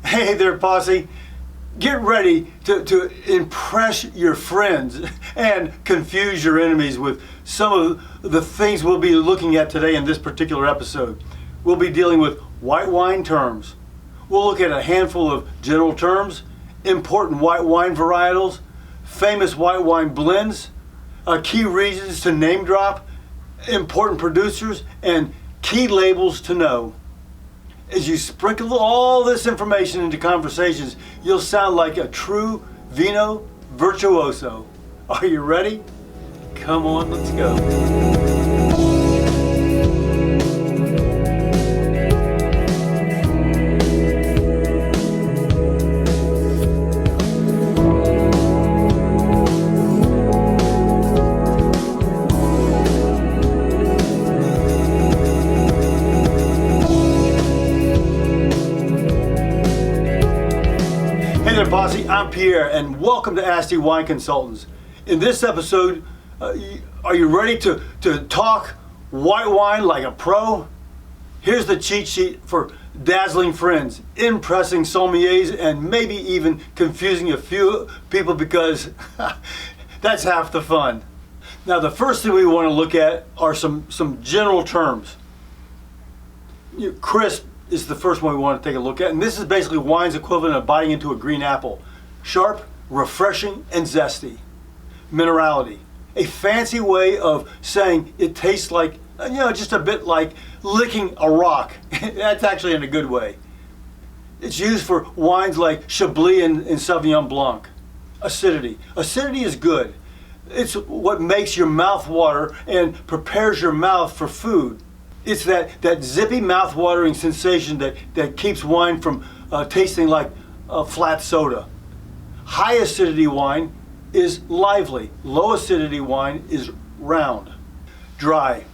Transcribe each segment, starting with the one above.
Hey there, posse. Get ready to impress your friends and confuse your enemies with some of the things we'll be looking at today in this particular episode. We'll be dealing with white wine terms. We'll look at a handful of general terms, important white wine varietals, famous white wine blends, key regions to name drop, important producers, and key labels to know. As you sprinkle all this information into conversations, you'll sound like a true vino virtuoso. Are you ready? Come on, let's go. Hey there, posse. I'm Pierre, and welcome to Asti Wine Consultants. In this episode, are you ready to talk white wine like a pro? Here's the cheat sheet for dazzling friends, impressing sommeliers, and maybe even confusing a few people, because that's half the fun. Now, the first thing we want to look at are some general terms. Crisp is the first one we want to take a look at, and this is basically wine's equivalent of biting into a green apple. Sharp, refreshing, and zesty. Minerality, a fancy way of saying it tastes like, just a bit like licking a rock. That's actually in a good way. It's used for wines like Chablis and Sauvignon Blanc. Acidity is good. It's what makes your mouth water and prepares your mouth for food. It's that zippy mouth-watering sensation that keeps wine from tasting like a flat soda. High acidity wine is lively. Low acidity wine is round. Dry.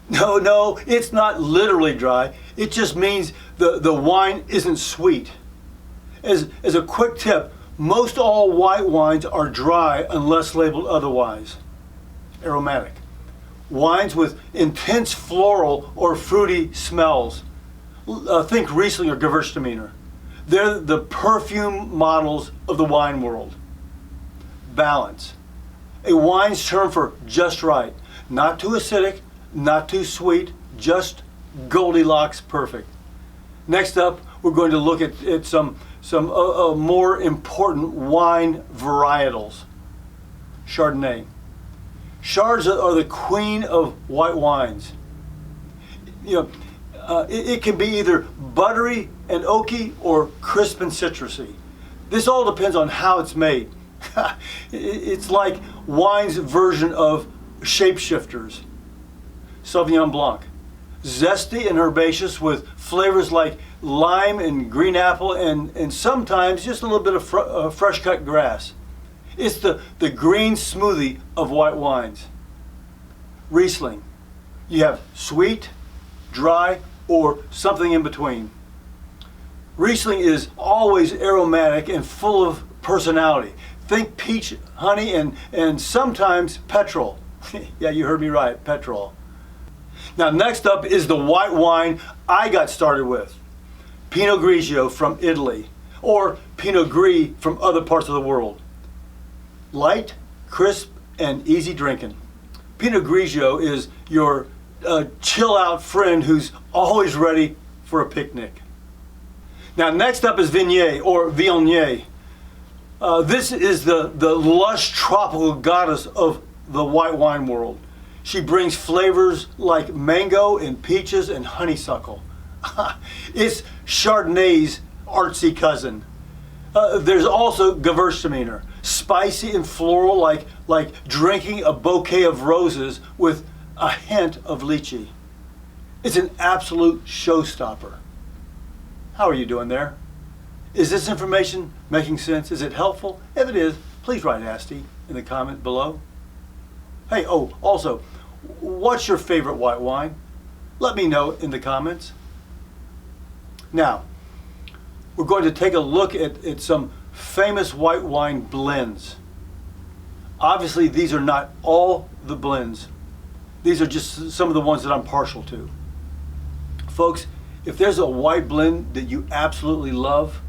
No, it's not literally dry. It just means the wine isn't sweet. As a quick tip, most all white wines are dry unless labeled otherwise. Aromatic. Wines with intense floral or fruity smells. Think Riesling or Gewürztraminer. They're the perfume models of the wine world. Balance. A wine's term for just right. Not too acidic, not too sweet, just Goldilocks perfect. Next up, we're going to look at some more important wine varietals. Chardonnay. Chards are the queen of white wines. It can be either buttery and oaky or crisp and citrusy. This all depends on how it's made. It's like wine's version of shapeshifters. Sauvignon Blanc. Zesty and herbaceous with flavors like lime and green apple and sometimes just a little bit of fresh cut grass. It's the green smoothie of white wines. Riesling. You have sweet, dry, or something in between. Riesling is always aromatic and full of personality. Think peach, honey, and sometimes petrol. Yeah, you heard me right, petrol. Now, next up is the white wine I got started with. Pinot Grigio from Italy, or Pinot Gris from other parts of the world. Light, crisp, and easy drinking. Pinot Grigio is your chill-out friend who's always ready for a picnic. Now, next up is Viognier, or Viognier. This is the lush tropical goddess of the white wine world. She brings flavors like mango and peaches and honeysuckle. It's Chardonnay's artsy cousin. There's also Gewürztraminer, spicy and floral like drinking a bouquet of roses with a hint of lychee. It's an absolute showstopper. How are you doing there? Is this information making sense? Is it helpful? If it is, please write Asti in the comment below. Hey, also, what's your favorite white wine? Let me know in the comments. Now, we're going to take a look at some famous white wine blends. Obviously, these are not all the blends. These are just some of the ones that I'm partial to. Folks, if there's a white blend that you absolutely love,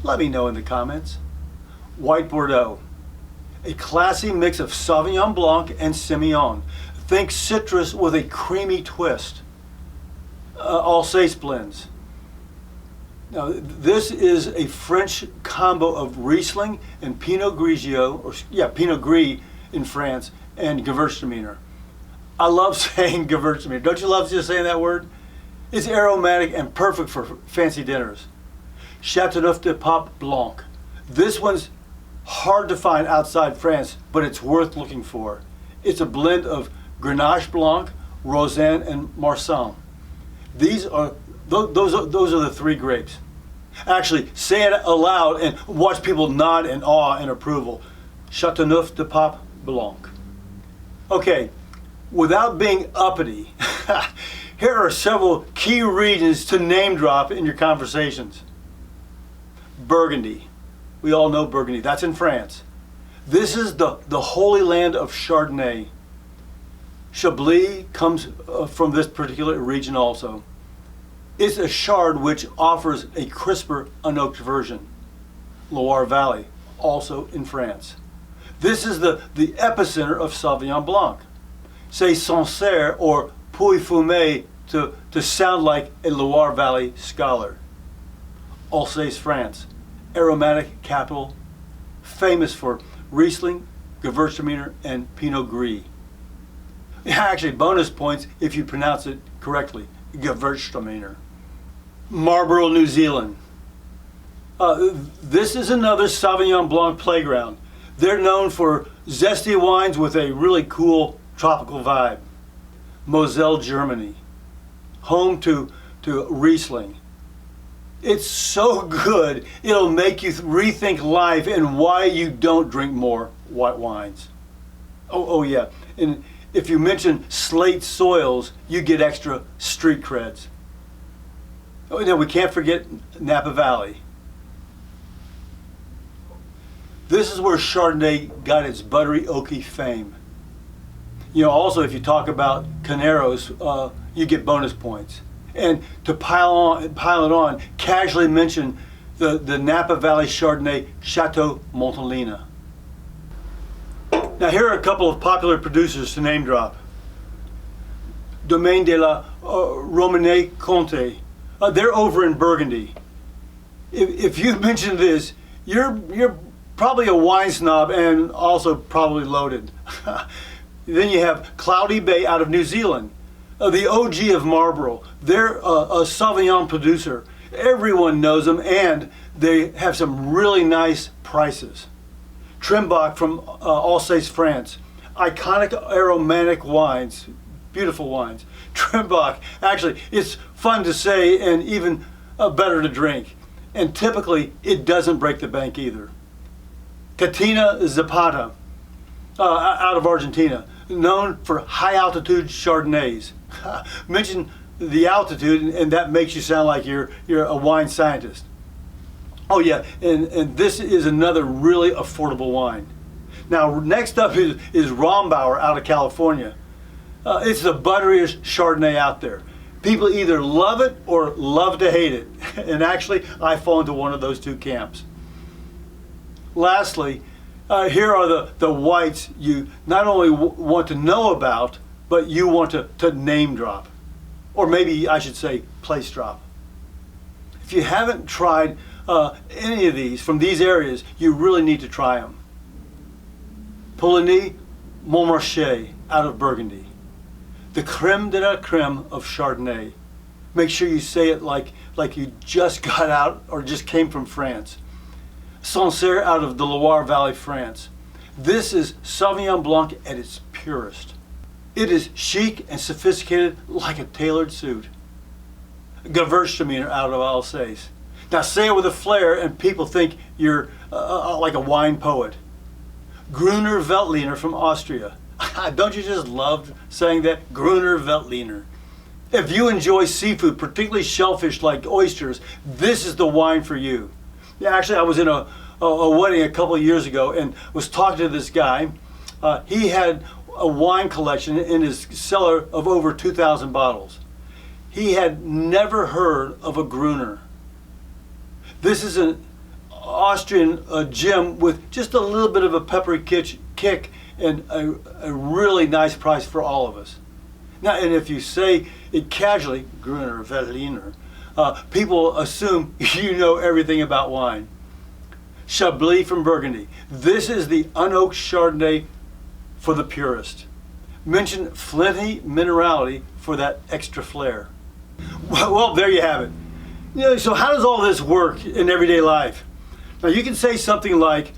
Let me know in the comments. White Bordeaux, a classy mix of Sauvignon Blanc and Semillon. Think citrus with a creamy twist. Alsace blends. Now, this is a French combo of Riesling and Pinot Grigio, Pinot Gris in France, and Gewürztraminer. I love saying Gewürztraminer. Don't you love just saying that word? It's aromatic and perfect for fancy dinners. Châteauneuf de Pape Blanc. This one's hard to find outside France, but it's worth looking for. It's a blend of Grenache Blanc, Rosanne, and Marsanne. Those are the three grapes. Actually, say it aloud and watch people nod in awe and approval. Châteauneuf de Pape Blanc. Okay, without being uppity, here are several key regions to name drop in your conversations. Burgundy. We all know Burgundy. That's in France. This is the holy land of Chardonnay. Chablis comes from this particular region also. It's a chard which offers a crisper, unoaked version. Loire Valley, also in France. This is the epicenter of Sauvignon Blanc. Say Sancerre or Pouilly-Fumé to sound like a Loire Valley scholar. Alsace, France, aromatic capital, famous for Riesling, Gewürztraminer, and Pinot Gris. Actually, bonus points if you pronounce it correctly, Gewürztraminer. Marlborough, New Zealand. This is another Sauvignon Blanc playground. They're known for zesty wines with a really cool tropical vibe. Moselle, Germany, home to Riesling. It's so good, it'll make you rethink life and why you don't drink more white wines. Oh yeah, and if you mention slate soils, you get extra street creds. Oh, no, we can't forget Napa Valley. This is where Chardonnay got its buttery, oaky fame. You know, also if you talk about Carneros, you get bonus points. And to pile it on, casually mention the Napa Valley Chardonnay Chateau Montelena. Now here are a couple of popular producers to name drop. Domaine de la Romanée-Conti. They're over in Burgundy. If you mention this, you're probably a wine snob and also probably loaded. Then you have Cloudy Bay out of New Zealand. The OG of Marlborough. They're a Sauvignon producer. Everyone knows them and they have some really nice prices. Trimbach from Alsace, France. Iconic aromatic wines, beautiful wines. Trimbach, actually, it's fun to say and even better to drink. And typically, it doesn't break the bank either. Catina Zapata, out of Argentina, known for high altitude Chardonnays. Mention the altitude and that makes you sound like you're a wine scientist. Oh yeah, and this is another really affordable wine. Now next up is Rombauer out of California. It's the butteriest Chardonnay out there. People either love it or love to hate it. And actually, I fall into one of those two camps. Lastly, here are the whites you not only want to know about, but you want to name drop. Or maybe I should say place drop. If you haven't tried any of these from these areas, you really need to try them. Poligny Montmarché out of Burgundy. The creme de la creme of Chardonnay. Make sure you say it like you just got out or just came from France. Sancerre out of the Loire Valley, France. This is Sauvignon Blanc at its purest. It is chic and sophisticated like a tailored suit. Gewürztraminer out of Alsace. Now say it with a flair and people think you're like a wine poet. Gruner Veltliner from Austria. Don't you just love saying that? Gruner Veltliner. If you enjoy seafood, particularly shellfish like oysters, this is the wine for you. Yeah, actually, I was in a wedding a couple of years ago and was talking to this guy. He had a wine collection in his cellar of over 2,000 bottles. He had never heard of a Gruner. This is an Austrian gem with just a little bit of a peppery kick and a really nice price for all of us. Now, and if you say it casually, Gruner Veltliner, people assume you know everything about wine. Chablis from Burgundy. This is the unoaked Chardonnay for the purist. Mention flinty minerality for that extra flair. Well, there you have it. You know, so how does all this work in everyday life? Now you can say something like,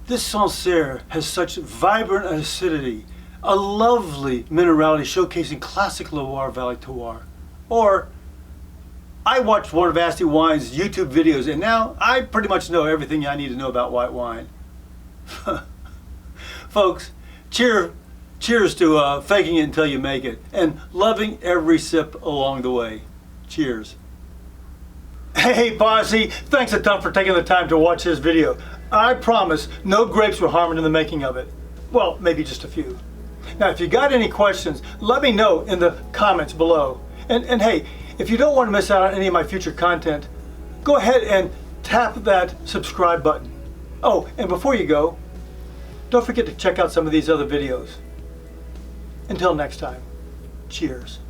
this Sancerre has such vibrant acidity, a lovely minerality showcasing classic Loire Valley terroir. Or, I watched one of Asti Wine's YouTube videos and now I pretty much know everything I need to know about white wine. Folks, cheers to faking it until you make it and loving every sip along the way. Cheers. Hey posse, thanks a ton for taking the time to watch this video. I promise no grapes were harmed in the making of it. Well, maybe just a few. Now if you got any questions, let me know in the comments below. And hey, if you don't want to miss out on any of my future content, go ahead and tap that subscribe button. Oh, and before you go, don't forget to check out some of these other videos. Until next time, cheers.